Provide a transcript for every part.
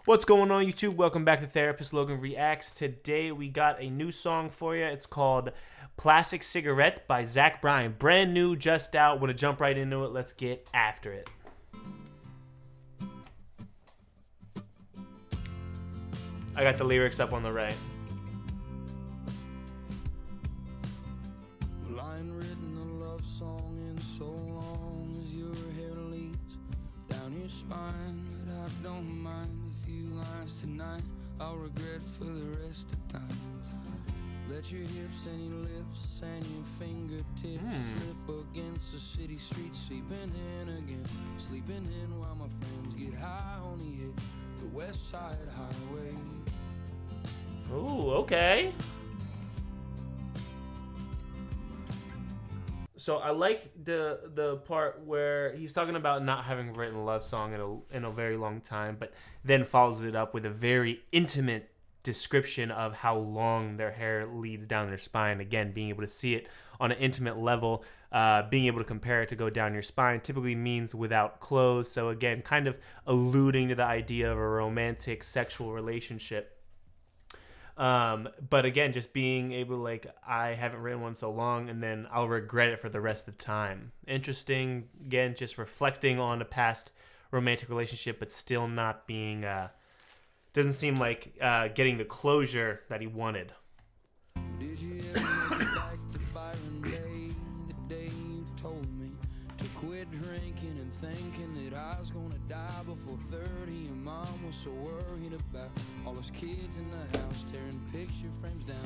What's going on, YouTube? Welcome back to Therapist Logan Reacts. Today we got a new song for you. It's called Plastic Cigarettes by Zach Bryan. Brand new, just out. Want to jump right into it? Let's get after it. I got the lyrics up on the right. Well, I ain't written a love song in so long as your hair leads down your spine that I don't mind a few lines tonight. I'll regret for the rest of time. Let your hips and your lips and your fingertips slip against the city streets, sleeping in again, sleeping in while my friends get high on the West Side Highway. Ooh, okay. So I like the part where he's talking about not having written a love song in a very long time, but then follows it up with a very intimate description of how long their hair leads down their spine. Again, being able to see it on an intimate level, being able to compare it to go down your spine typically means without clothes. So again, kind of alluding to the idea of a romantic sexual relationship. But again, just being able to, like, I haven't written one so long and then I'll regret it for the rest of the time. Interesting. Again, just reflecting on a past romantic relationship, but still not being, doesn't seem like getting the closure that he wanted. Did you ever make it back to Byron Bay, the day you told me to quit drinking and thinking that I was gonna die before 30? Your mom was so worried about all those kids in the house, tearing picture frames down.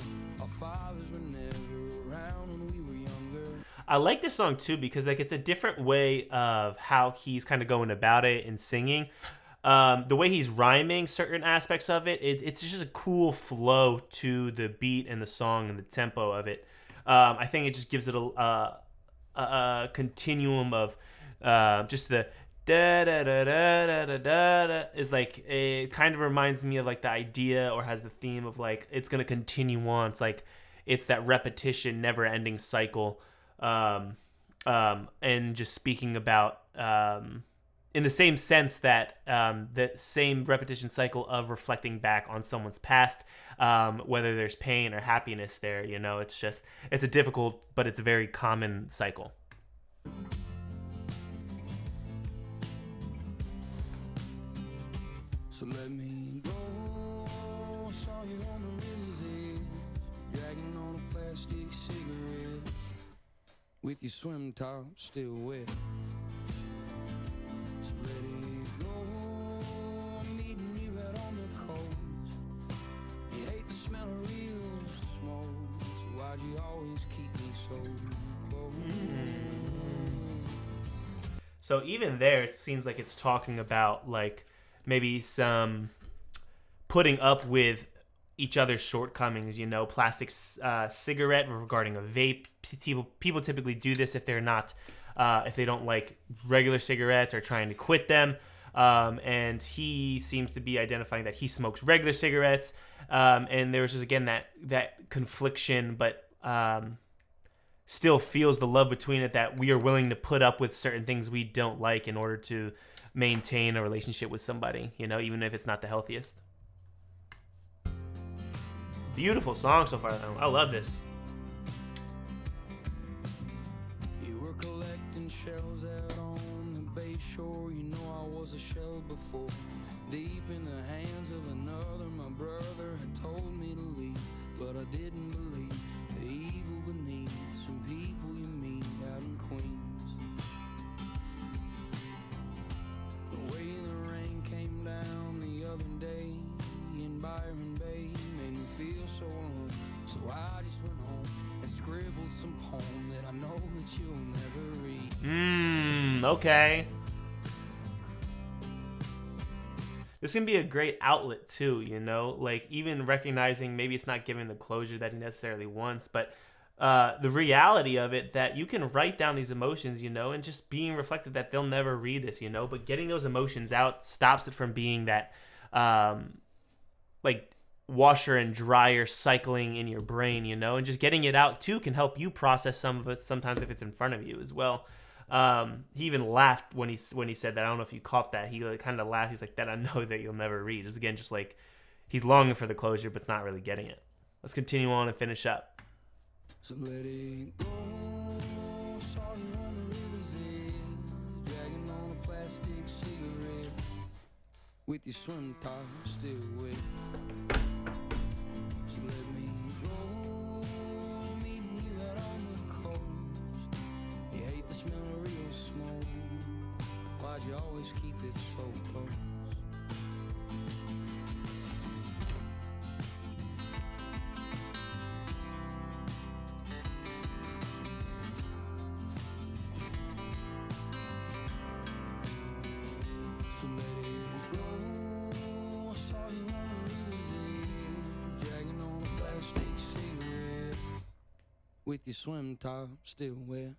Our fathers were never around when we were younger. I like this song too because, like, it's a different way of how he's kind of going about it and singing. The way he's rhyming certain aspects of it, it's just a cool flow to the beat and the song and the tempo of it. I think it just gives it a continuum of just the da da da da da da da da. Is like, it kind of reminds me of like the idea, or has the theme of like it's gonna continue on. It's like it's that repetition, never-ending cycle, and just speaking about. In the same sense that the same repetition cycle of reflecting back on someone's past, whether there's pain or happiness there, you know, it's a difficult, but it's a very common cycle. So let me go. I saw you on the river's edge, dragging on a plastic cigarette, with your swim top still wet. So let it go. I'm meeting you out on the coast. You hate the smell of real smoke, so why'd you always keep me so close? So even there, it seems like it's talking about like maybe some putting up with each other's shortcomings, you know, plastic cigarette regarding a vape. People typically do this if they're not, if they don't like regular cigarettes or trying to quit them. And he seems to be identifying that he smokes regular cigarettes. And there's just, again, that confliction, but still feels the love between it, that we are willing to put up with certain things we don't like in order to maintain a relationship with somebody, you know, even if it's not the healthiest. Beautiful song so far. I love this. You were collecting shells out on the bay shore. You know I was a shell before, deep in the hands of another. My brother had told me to leave, but I didn't believe the evil beneath some people you meet out in Queens. The way the rain came down the other day in Byron Bay made me feel so alone. So I just went home and scribbled some poem that I know that you'll never read. Okay. This can be a great outlet too, you know, like even recognizing maybe it's not giving the closure that he necessarily wants, but the reality of it, that you can write down these emotions, you know, and just being reflected that they'll never read this, you know, but getting those emotions out stops it from being that like washer and dryer cycling in your brain, you know, and just getting it out too can help you process some of it sometimes if it's in front of you as well. He even laughed when he said that. I don't know if you caught that. He like, kind of laughed. He's like, that I know that you'll never read. It's again just like he's longing for the closure, but not really getting it. Let's continue on and finish up. So let it go. Saw you on the river's edge, dragging on a plastic cigarette, with your swim top still wet. So let me go, meeting you out on the coast. You hate the smell of real smoke. Why'd you always keep it so close? So let it go. I saw you on the river's edge, dragging on a plastic cigarette, with your swim top still wet.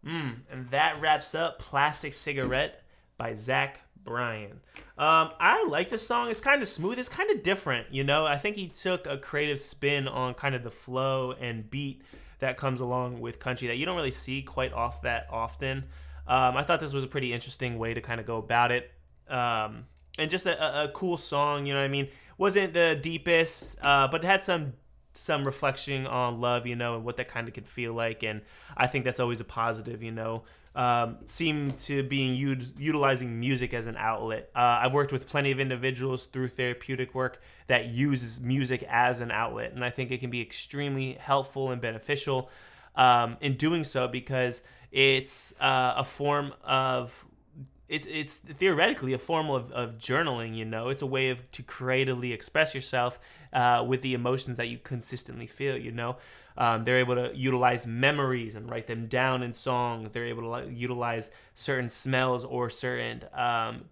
And that wraps up Plastic Cigarette by Zach Bryan. I like this song. It's kind of smooth. It's kind of different, you know. I think he took a creative spin on kind of the flow and beat that comes along with country that you don't really see quite that often. I thought this was a pretty interesting way to kind of go about it. And just a cool song, you know what I mean? Wasn't the deepest, but it had some reflection on love, you know, and what that kind of could feel like. And I think that's always a positive, you know. Seem to be utilizing music as an outlet. I've worked with plenty of individuals through therapeutic work that uses music as an outlet. And I think it can be extremely helpful and beneficial in doing so, because it's a form of it's theoretically a form of journaling, you know. It's a way to creatively express yourself with the emotions that you consistently feel, you know. They're able to utilize memories and write them down in songs. They're able to utilize certain smells or certain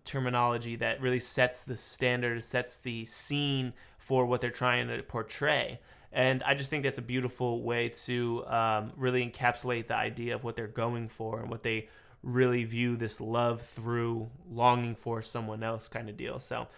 terminology that really sets the standard, sets the scene for what they're trying to portray. And I just think that's a beautiful way to really encapsulate the idea of what they're going for and what they really view this love through longing for someone else kind of deal. So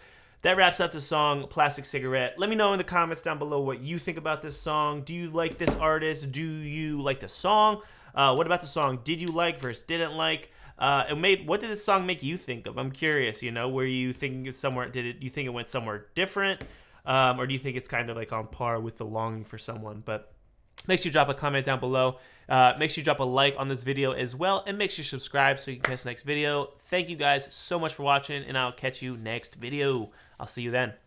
that wraps up the song Plastic Cigarette. Let me know in the comments down below what you think about this song. Do you like this artist? Do you like the song? What about the song did you like versus didn't like? What did the song make you think of? I'm curious, you know, were you thinking of somewhere, you think it went somewhere different? Or do you think it's kind of like on par with the longing for someone? But make sure you drop a comment down below. Make sure you drop a like on this video as well. And make sure you subscribe so you can catch the next video. Thank you guys so much for watching, and I'll catch you next video. I'll see you then.